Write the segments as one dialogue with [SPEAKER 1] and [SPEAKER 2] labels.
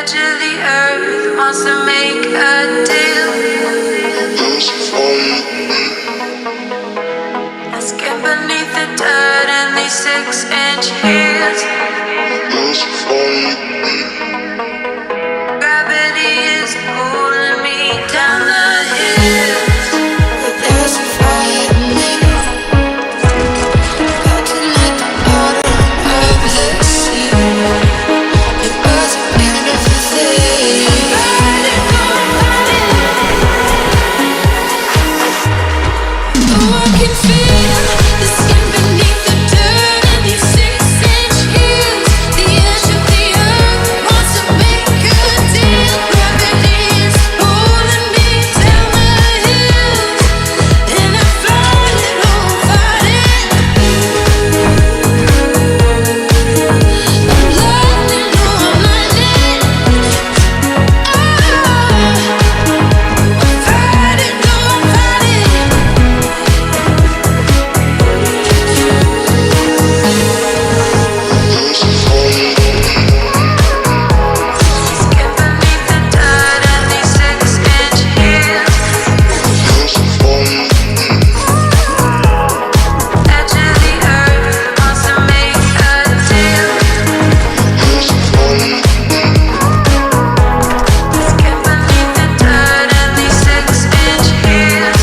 [SPEAKER 1] edge of the earth wants to make a deal. Let's get beneath the dirt and these 6-inch heels. Gravity is pulling me down the hill. There's a fire in me, melting at the bottom of the sea. It was a beautiful thing. Oh, I can feel the skin beneath the dirt and these 6-inch heels. The edge of the earth wants to make a deal. Gravity is pulling me down the hills, and I fight it, oh, fight it. I'm lightning, no, I'm lightning. I fight it, no, I'm fighting. Get beneath the dirt and these 6-inch heels. Edge of the earth wants to make a deal. Get beneath the dirt and these 6-inch heels.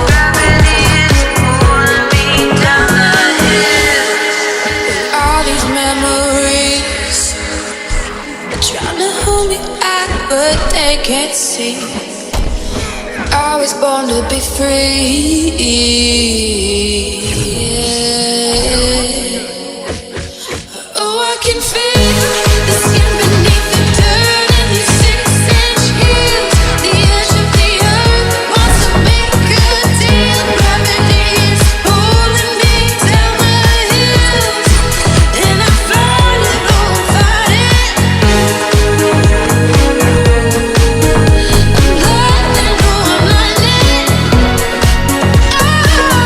[SPEAKER 1] Gravity is pulling me down the hill. All these memories are trying to hold me out, but they can't see. I was born to be free. Yeah. Oh, I can feel the skin beneath the dirt and these 6-inch heels. The edge of the earth wants to make a deal. Gravity is pulling me down the hills, and I fight it, oh, fight it. I'm lightning, no, I'm lightning. I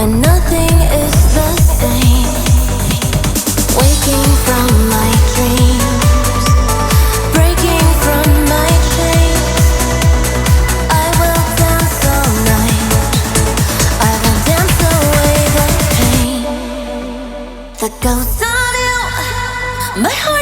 [SPEAKER 1] when nothing is the same. Waking from my dreams, breaking from my chains. I will dance all night, I will dance away the pain that goes on you. My heart